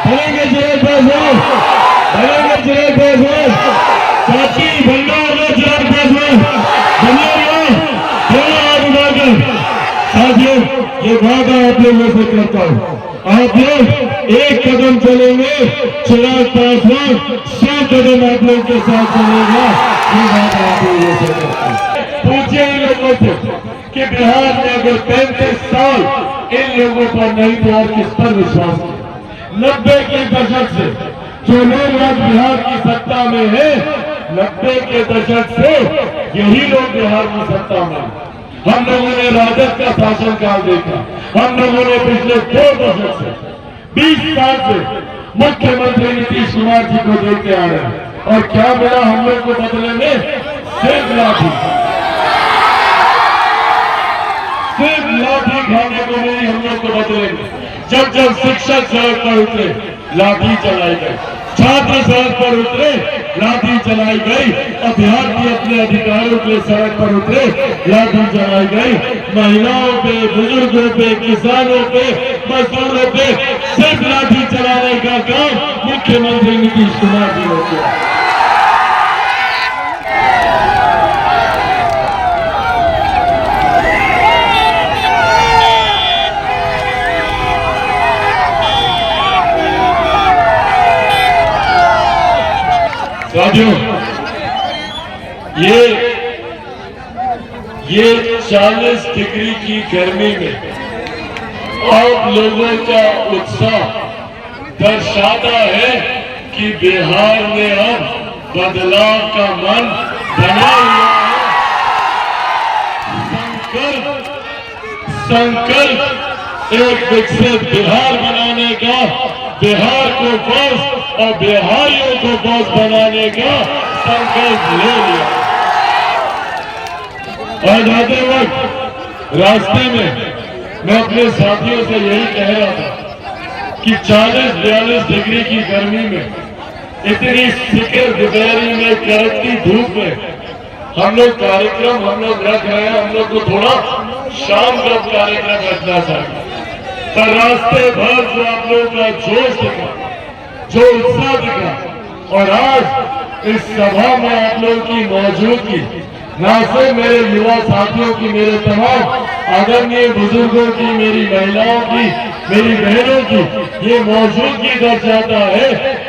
भलेंगे चिराग पासवान, भलेंगे चिराग पासवान, साथी भंडार में चिराग पासवान, धन्यवाद, धन्यवाद उठाकर। साथियों, ये वादा आप लोगों से करता हूँ, आप लोग एक कदम चलेंगे, चिराग पासवान 100 कदम आप लोग के साथ चलेगा। ये वादा आप लोगों से करता हूँ। पूछिए इन लोगों से कि बिहार में अगर 35 साल इन लोगों पर नहीं तो और किस पर विश्वास किया? 90 के दशक से जो लोग आज बिहार की सत्ता में है, 90 के दशक से यही लोग बिहार की सत्ता में हैं। हम लोगों ने राजद का शासनकाल देखा, हम लोगों ने पिछले 2 दशक से 20 साल से मुख्यमंत्री नीतीश कुमार जी को देखते आ रहे हैं, और क्या मिला हम लोग को बदले में? सिर्फ लाठी, सिर्फ लाठी खाने को मिली हम लोग को बदले में। जब जब शिक्षक सड़क पर उतरे, लाठी चलाई गई, छात्र सड़क पर उतरे, लाठी चलाई गई, अभ्यर्थी अपने अधिकारों के सड़क पर उतरे, लाठी चलाई गई, महिलाओं पे, बुजुर्गों पे, किसानों पे, मजदूरों पे सिर्फ लाठी चलाने का काम मुख्यमंत्री नीतीश कुमार जी ने किया। साथियों, ये 40 डिग्री की गर्मी में अब लोगों का उत्साह दर्शाता है कि बिहार में अब बदलाव का मन बना हुआ है। संकल्प एक विकसित बिहार बनाने का, बिहार को बॉस और बिहारियों को बॉस बनाने का संकल्प ले लिया। और जाते वक्त रास्ते में मैं अपने साथियों से यही कह रहा था कि 40-42 डिग्री की गर्मी में, इतनी सिकर दोपहरी में, कड़कती धूप में हम लोग रख रहे हैं। हम लोग को थोड़ा शाम का कार्यक्रम रखना चाहिए, पर रास्ते भर जो आप लोगों का जोश दिखा, जो उत्साह दिखा, और आज इस सभा में आप लोगों की मौजूदगी न सिर्फ मेरे युवा साथियों की, मेरे तमाम आदरणीय बुजुर्गों की, मेरी महिलाओं की, मेरी बहनों की ये मौजूदगी दर्शाता है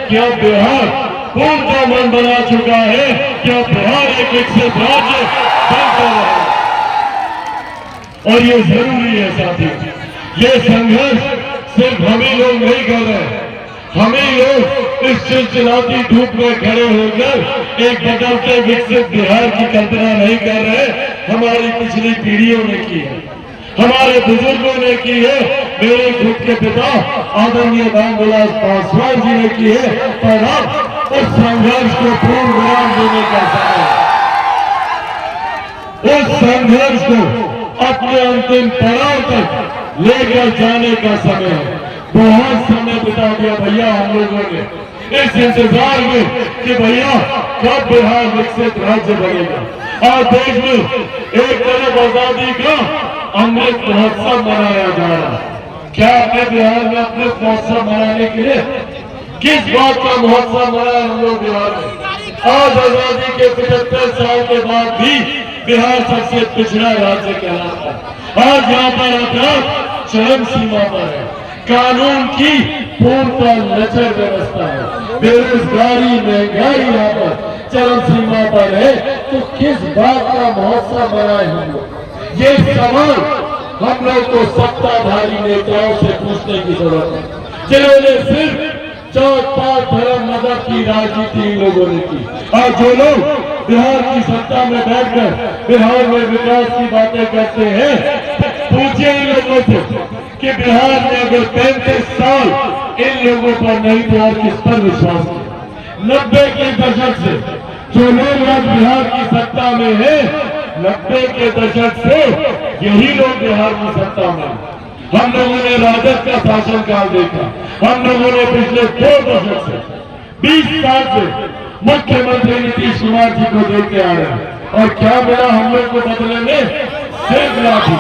कि अब बिहार पूर्ण मन बना चुका है कि अब बिहार एक विकसित राज्य बनता है। और ये जरूरी है साथियों, ये संघर्ष सिर्फ हमें लोग नहीं कर रहे हैं, हमें लोग इस चिलचिलाती धूप में खड़े होकर एक बदलते विकसित बिहार की कल्पना नहीं कर रहे। हमारी पिछली पीढ़ियों ने की है, हमारे बुजुर्गों ने की है, मेरे खुद के पिता आदरणीय रामविलास पासवान जी ने की है, पर अब उस संघर्ष को पूर्ण विराम देने का समय है। उस संघर्ष को अपने अंतिम पड़ाव तक लेकर जाने का समय है। बहुत समय बिता दिया भैया हम लोगों ने इस इंतजार में कि भैया कब बिहार विकसित राज्य बनेगा। आज देश में एक तरफ आजादी का अमृत महोत्सव मनाया जा रहा है। क्या अपने बिहार में अमृत महोत्सव मनाने के लिए किस बात का महोत्सव मनाया हम लोग बिहार में? आज आजादी के 75 साल के बाद भी बिहार सबसे पिछड़ा राज्य कहलाता है। आज यहाँ पर अपराध चरम सीमा पर है, कानून की पूर्णतः लचर व्यवस्था है, बेरोजगारी, महंगाई यहाँ पर चरम सीमा पर है, तो किस बात का महोत्सव मनाए हम लोग? ये सवाल हम लोग को सत्ताधारी नेताओं से पूछने की जरूरत है, जिन्होंने सिर्फ जात पात धर्म मजहब की राजनीति इन लोगों ने की। और जो लोग बिहार की सत्ता में बैठकर बिहार में विकास की बातें करते हैं, पूछिए इन लोगों से कि बिहार में अगर 35 साल इन लोगों पर नहीं तो और किस पर विश्वास किया? 90 के दशक से जो लोग आज बिहार की सत्ता में है, 90 के दशक से यही लोग बिहार की सत्ता में हैं। हम लोगों ने राजद का शासनकाल देखा, हम लोगों ने पिछले 2 दशक से 20 साल से मुख्यमंत्री नीतीश कुमार जी को देखते आ रहे हैं, और क्या मिला हम लोग को बदले में? सिर्फ लाठी,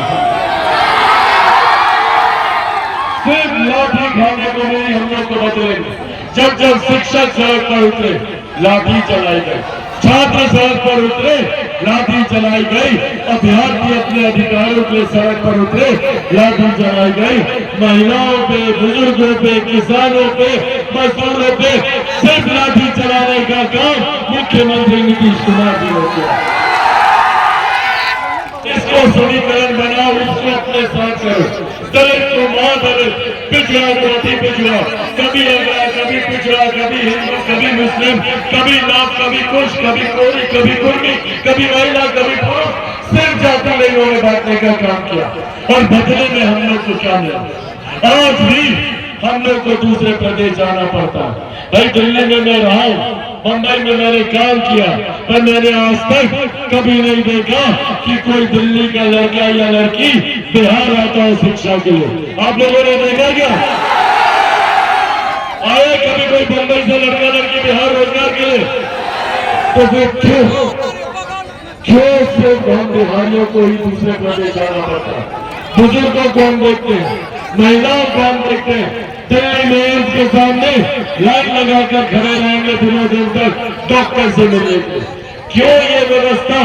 सिर्फ लाठी खाने को मिली हम लोग को बदले में जब जब शिक्षक सड़क पर उतरे लाठी चलाई गई, छात्र सड़क पर उतरे लाठी चलाई गई, अभ्यर्थी अपने अधिकारों के लिए सड़क पर उतरे लाठी चलाई गई। महिलाओं पे, बुजुर्गों पे, किसानों पे, मजदूरों पे सिर्फ लाठी चलाने का काम मुख्यमंत्री नीतीश कुमार जी ने किया। इसको समीकरण बनाओ, इसको अपने साथ करो। दलित को मां दलित, पिछड़ा को अति पिछड़ा, कभी अगड़ा, कभी पिछड़ा, कभी हिंदू, कभी मुस्लिम, कभी नाथ, कभी कुश, कभी कोरी, कभी कुर्मी, कभी महिला, कभी पुरुष, सिर्फ जाति में इन्होंने बांटने का काम किया। और बदले में हम लोग को क्या मिला? आज भी हम लोग को दूसरे प्रदेश जाना पड़ता है। भाई दिल्ली में मैं रहा हूं, मुंबई में मैंने काम किया, पर मैंने आज तक कभी नहीं देखा कि कोई दिल्ली का लड़का या लड़की बिहार आता है शिक्षा के लिए। आप लोगों ने देखा क्या? आए कभी कोई मुंबई से लड़का लड़की बिहार रोजगार के लिए? तो फिर क्यों सिर्फ हम बिहारियों को ही दूसरे प्रदेश जाना पड़ता है? बुजुर्गों को हम देखते हैं, महिलाओं को हम देखते हैं, दिल्ली में के सामने लाइन लगाकर खड़े रहेंगे दिनों दिन तक डॉक्टर से मिलने के। क्यों ये व्यवस्था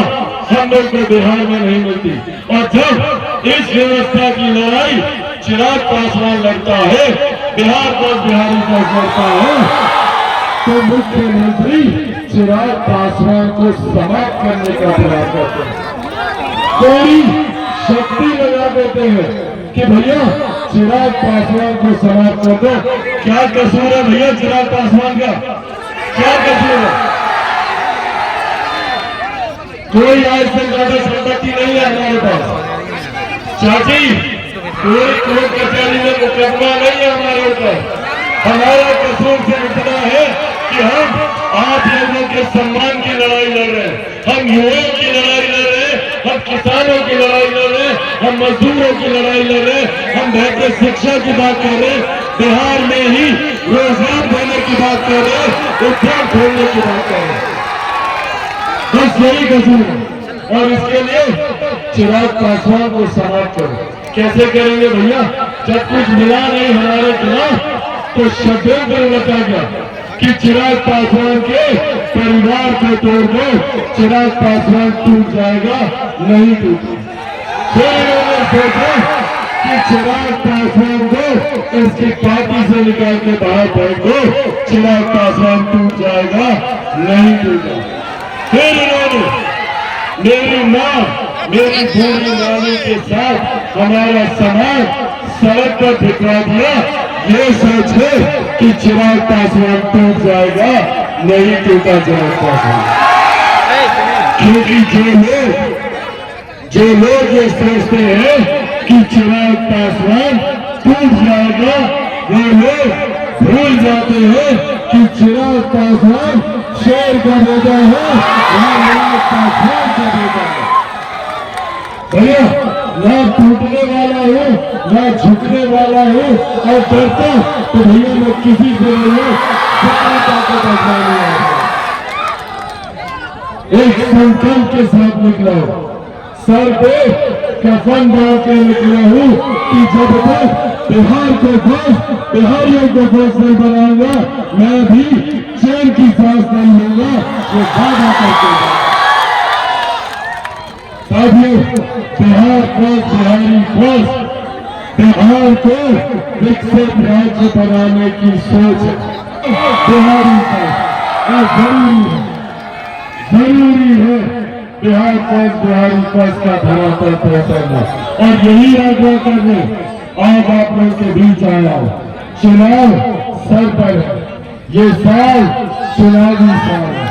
हम लोग को बिहार में नहीं मिलती? और जब इस व्यवस्था की लड़ाई चिराग पासवान लड़ता है, बिहार को बिहारी को लड़ता है, तो मुख्यमंत्री चिराग पासवान को समाप्त करने का प्रयास करते हैं, पूरी शक्ति लगा देते हैं कि भैया चिराग पासवान को समाप्त कर दो। क्या कसूर है भैया चिराग पासवान का? क्या कसूर है? कोई आज से ज्यादा संपत्ति नहीं है हमारे पास चाची, कोई कोर्ट कचहरी में मुकदमा नहीं है हमारे ऊपर। हमारा कसूर से इतना है कि हम आप लोगों के सम्मान की लड़ाई लड़ रहे हैं, हम युवाओं की लड़ाई लड़ रहे हैं, हम किसानों की लड़ाई लड़ रहे हैं, हम मजदूरों की लड़ाई लड़ रहे हैं, हम बेहतर शिक्षा की बात कर रहे हैं, बिहार में ही रोजगार देने की बात कर रहे हैं, उद्योग खोलने की बात कर रहे हैं। बस यही कसूर है और इसके लिए चिराग पासवान को समाप्त करो। कैसे करेंगे भैया? जब कुछ मिला नहीं हमारे खिलाफ तो षड्यंत्र रचा गया कि चिराग पासवान के परिवार को तोड़ दो, चिराग पासवान टूट जाएगा, नहीं टूटा। फिर इन्होंने सोचा कि चिराग पासवान को इसकी पार्टी से निकाल के बाहर फेंक दो, चिराग पासवान टूट जाएगा, नहीं टूटा। फिर इन्होंने मेरी मां, मेरी बूढ़ी नानी के साथ हमारा समाज सड़क पर दिखा दिया, ये सोच है कि चिराग पासवान टूट जाएगा, नहीं टूटा चिराग पासवान। क्योंकि जो लोग ये सोचते हैं कि चिराग पासवान टूट जाएगा, वो लोग भूल जाते हैं कि चिराग पासवान शेर का बेटा है, चिराग पासवान का बेटा है। भैया ना टूटने वाला हूँ, ना झुकने वाला हूँ, और डरता तो भैया मैं किसी से नहीं हूँ, कितनी ताकत आजमाने वाला। एक संकल्प के साथ निकला हूँ, सर पे कफन बांध के निकला हूँ कि जब तक बिहार को बिहारियों को दोस्त नहीं बनाऊंगा, मैं भी चैन की सांस नहीं लूंगा, ये वादा करते हैं। बिहार को बिहारी फर्स्ट, बिहार को विकसित राज्य बनाने की सोच है बिहारी का, जरूरी है बिहार को बिहारी फर्स्ट का धरातल तय करना। और यही आग्रह करने आज आप लोग के बीच आया हूं। चुनाव सर पर है, ये साल चुनावी साल है,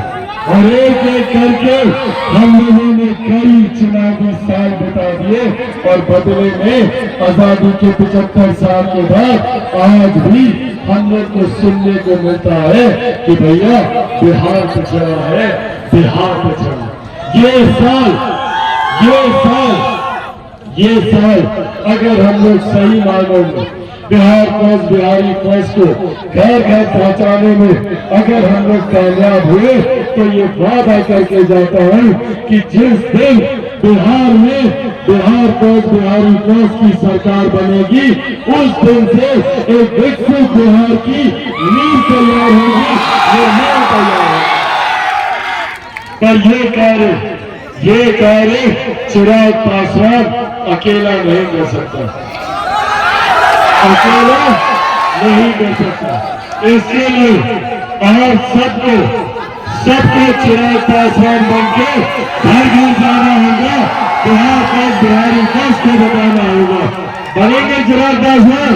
और एक एक करके हम लोगों ने कई चुनावी साल बिता दिए, और बदले में आजादी के 75 साल के बाद आज भी हम लोग को सुनने को मिलता है कि भैया बिहार पिछड़ा है, बिहार पिछड़ा। ये साल अगर हम लोग सही मानों में बिहार फर्स्ट, बिहारी फर्स्ट को घर घर पहुंचाने में अगर हम लोग कामयाब हुए, तो ये वादा करके जाता हूं कि जिस दिन बिहार में बिहार कोस बिहारी कोस की सरकार बनेगी, उस दिन से एक विकसित बिहार की नींव तैयार होगी, निर्माण तैयार होगा। पर ये कार्य चिराग पासवान अकेला नहीं कर सकता, अकेला नहीं कर सकता। इसके लिए आप सबको चिराग पासवान बनके घर घर जाना होगा, बिहार का बिहारी कोस को बताना होगा। बनेंगे चिराग पासवान,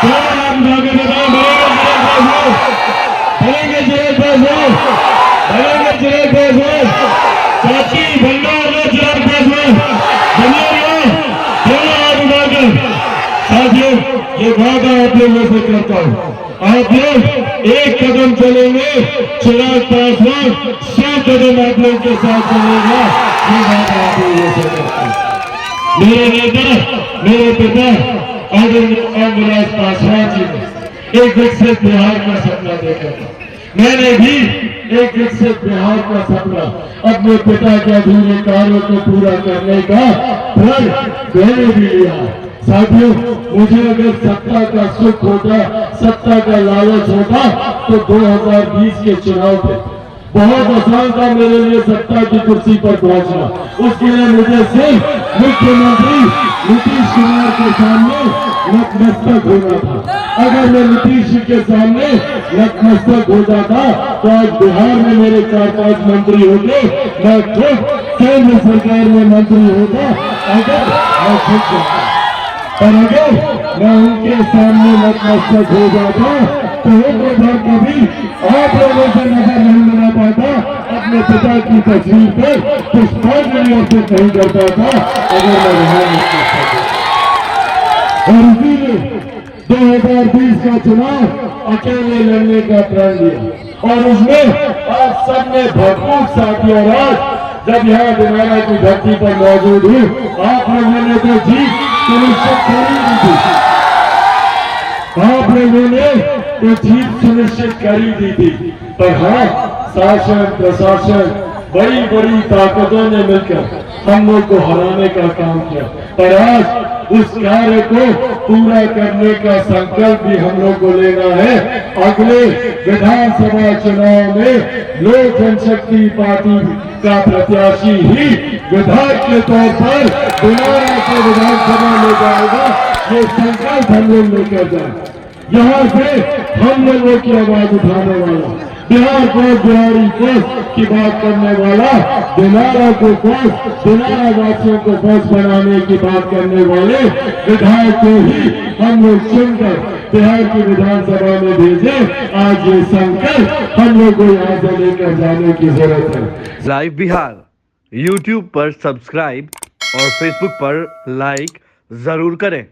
बनेंगे चिराग पासवान, बनेंगे चिराग पासवान, बनेंगे चिराग पासवान, चाची भंडार में चिराग पासवान बनिएगा, आगे बढ़कर। साथियों, ये वादा आप लोगों से करता हूं, आप लोग एक कदम चलेंगे, चिराग पासवान 100 कदम आप लोग के साथ चलेगा, ये वादा आप लोगों से करता हूं। मेरे नेता, मेरे पिता आदरणीय रामविलास पासवान जी ने एक विकसित बिहार का सपना देखा था। मैंने भी एक विकसित बिहार का सपना अपने पिता के अधूरे कार्यों को पूरा करने का प्रण मैंने भी लिया। साथियों, मुझे अगर सत्ता का सुख होता, सत्ता का लालच होता, तो 2020 के चुनाव थे बहुत आसान था मेरे लिए सत्ता की कुर्सी पर पहुंचना। उसके लिए मुझे सिर्फ मुख्यमंत्री नीतीश कुमार के सामने नतमस्तक होना था। अगर मैं नीतीश जी के सामने नतमस्तक हो जाता तो आज बिहार में मेरे 4-5 मंत्री होते, मैं खुद केंद्र सरकार में मंत्री होता, अगर मैं खुद जाता। पर अगर मैं उनके सामने नतमस्तक हो जाता तो कभी आप लोगों से नजर नहीं मिला पाता, अपने पिता की तस्वीर पर पुष्पांजलि अर्पित नहीं करता था अगर मैं वहां। और इसीलिए 2020 का चुनाव अकेले लड़ने का प्रण लिया, और उसमें आप सबने भरपूर साथ दिया। आज जब यहाँ दिनारा की धरती पर मौजूद हूँ, आप लोगों ने तो जीत सुनिश्चित करी दी थी, आप लोगों ने तो जीत सुनिश्चित करी दी थी। पर हाँ, शासन प्रशासन बड़ी बड़ी ताकतों ने मिलकर हम लोग को हराने का काम किया। पर आज उस कार्य को पूरा करने का संकल्प भी हम लोग को लेना है। अगले विधानसभा चुनाव में लोक जनशक्ति पार्टी का प्रत्याशी ही विधायक के तौर पर दिनारा से विधानसभा में जाएगा, ये संकल्प हम लोग लेकर जाए। यहाँ से हम लोगों की आवाज उठाने वाला, बिहार को बिहारी कोस की बात करने वाला, दिनारा को कोस, दिनारा वासियों को कोस बनाने की बात करने वाले विधायक को ही हम लोग चुनकर बिहार की विधानसभा में भेजे। आज ये संकल्प हम लोग को यहाँ से लेकर जाने की जरूरत है। लाइव बिहार YouTube पर सब्सक्राइब और Facebook पर लाइक जरूर करें।